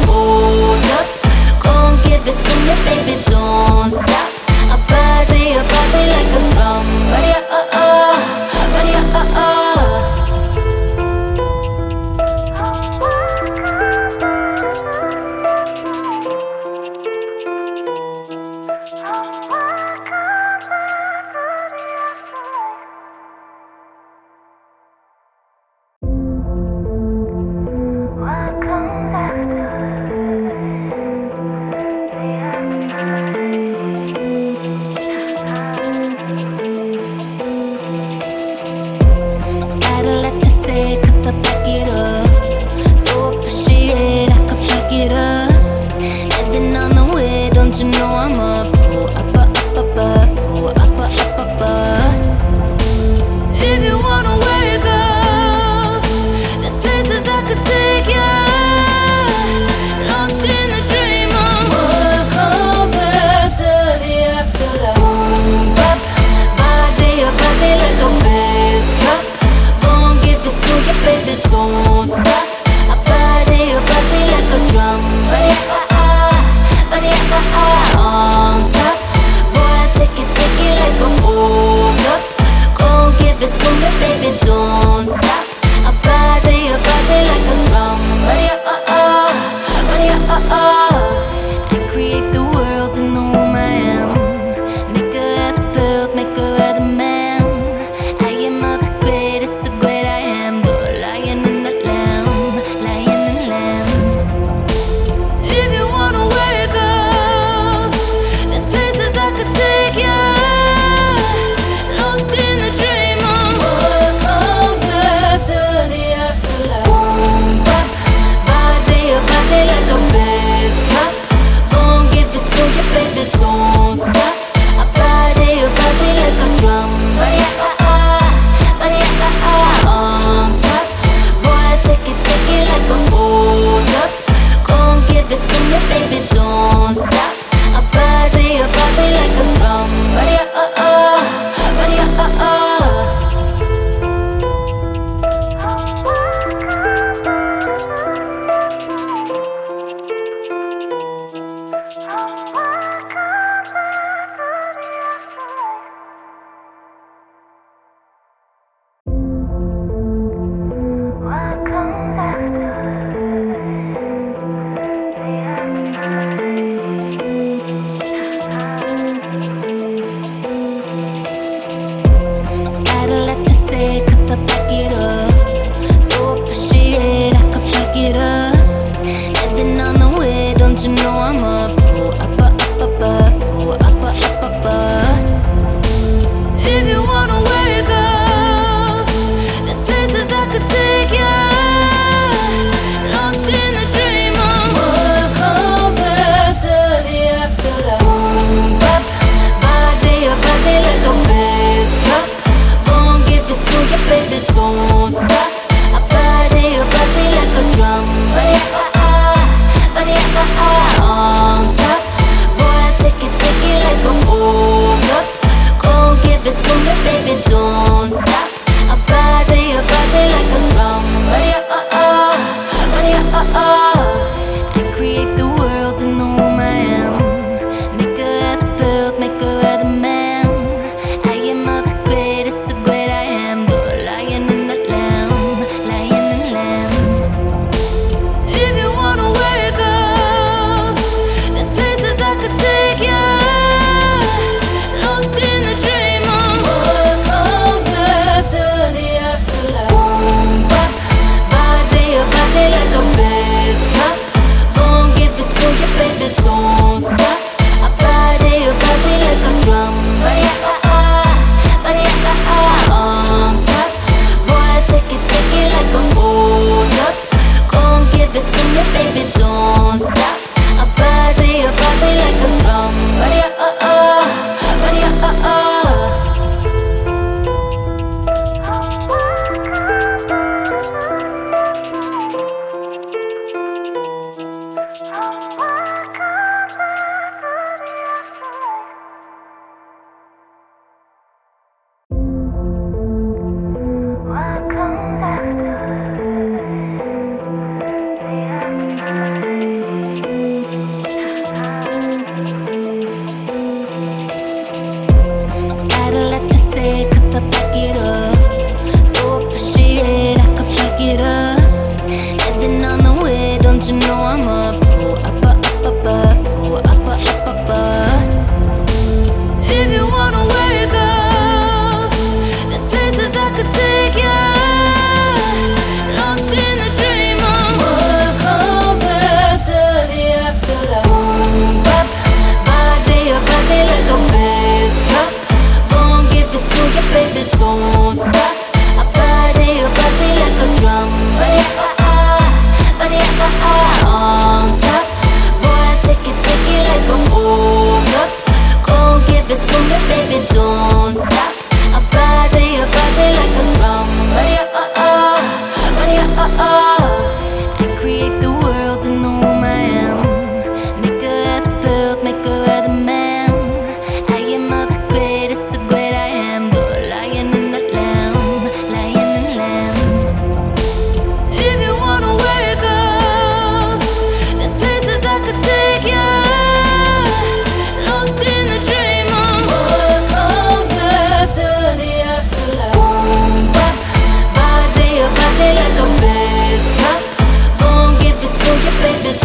hold up. Gon' give it to me, baby, don't stop. A body like a drum. Body body What comes after the afterlife? Gotta let you say, 'cause I back it up. So appreciate I could pick it up. Heading on the way, don't you know I'm up? So up, so up. If you wanna wake up, there's places I could take ya. Lost in the dream of what comes after the afterlife. Boom, bop, body like a bass drop. Gon' give it to you, baby, don't stop. A body like a drum. Body on top. Boy, take it like a hold up. Gon' give it to me, baby, don't stop. A body like a drum. Body I create the world in the womb I am. Make her have the pearls, make her have the man. I am of the greatest, the great I am. The lion and the lamb, lion and lamb. If you wanna wake up, there's places I could take ya. Lost in the dream of what comes after the afterlife. Boom, bop, body like a bass drop. Gon' give it to you, baby, don't stop. A body like a drum. Body on top. Boy, take it like a hold up. Gon' give it to me, baby, don't stop. A body like a drum. Body What comes after the afterlife? Gotta let you say, 'cause I back it up. So appreciate I could pick it up. Heading on the way, don't you know I'm up? So up, so up. If you wanna wake up, there's places I could take ya. Lost in the dream of what comes after the afterlife. Boom, bop, body like a bass drop. Gon' give it to you, baby, don't stop. A body like a drum. Body on top.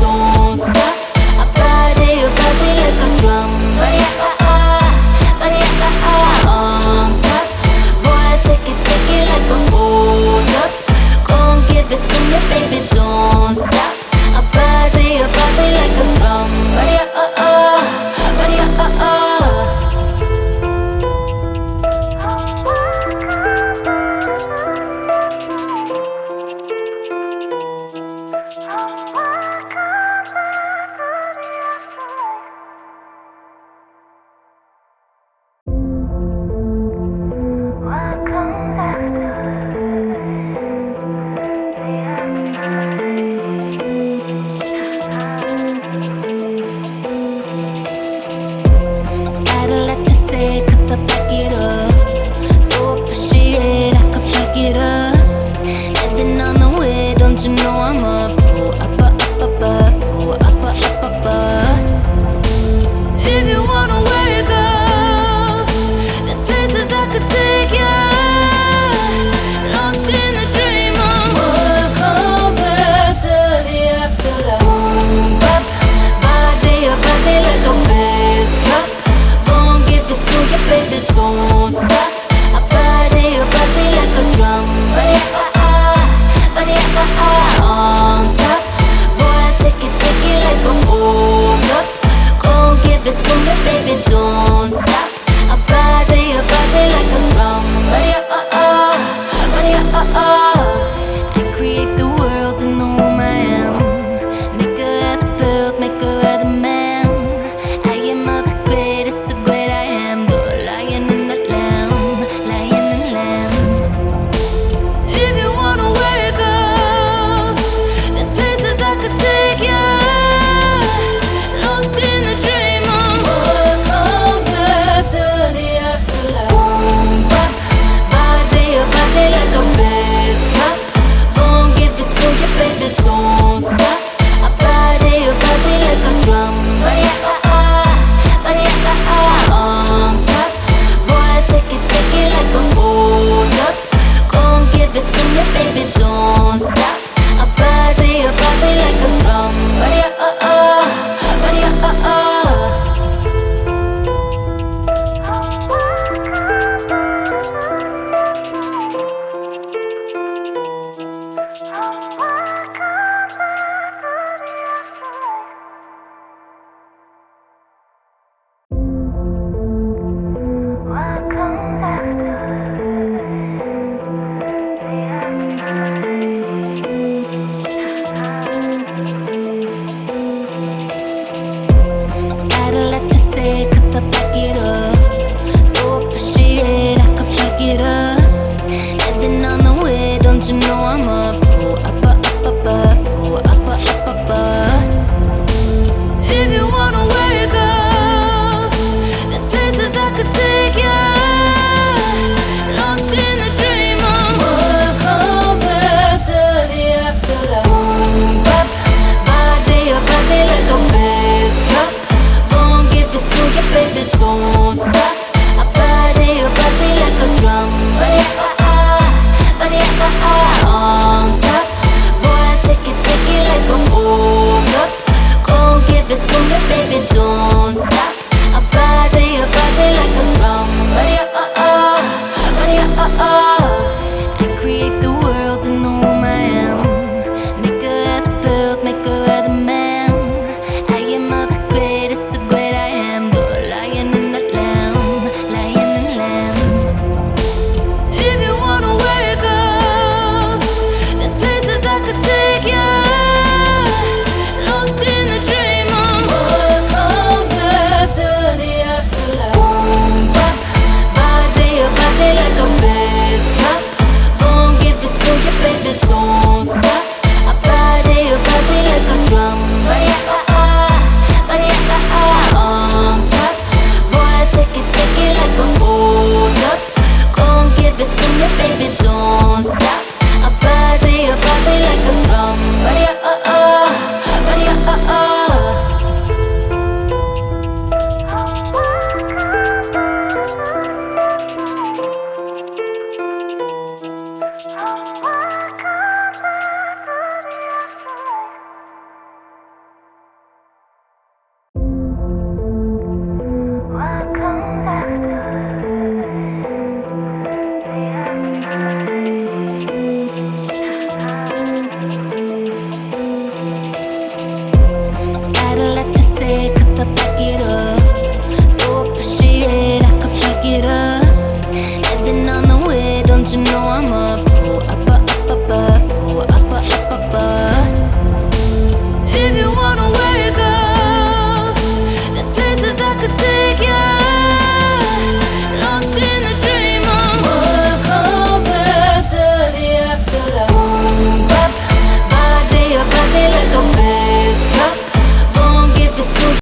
don't stop. I party like a drum. Body body on top. Boy, take it like a hold up. Gon' give it to me, baby, don't stop. I party like a drum. Body body Gotta let you say it, cause I back it up. So appreciate I could back it up. Heading on the way, don't you know I'm up? So up, so up. If you wanna wake up, there's places I could take you. Lost in the dream of what comes after the afterlife. Boom, bop, body like a bass drop. Gon' give it to you, baby, don't stop. I party like a drum. Body on top. Boy, take it like a hold up. Gon' give it to me, baby, don't stop. I party like a drum. Body I create the world in the womb I am. Make her have the pills, make her have the man. I am all the greatest, the great I am. The lion and the lamb, lion and lamb. If you wanna wake up, there's places I could take you. Lost in the dream of what comes after the afterlife. Boom, bop, body like a bass drop. Gon' give it to you, baby, don't stop. I party like a drum. Body on top. Boy, take it like a hold up. Gon' give it to me, baby, don't stop. I party like a drum. Body Gotta let you say it, cause I back it up. So appreciate I could back it up.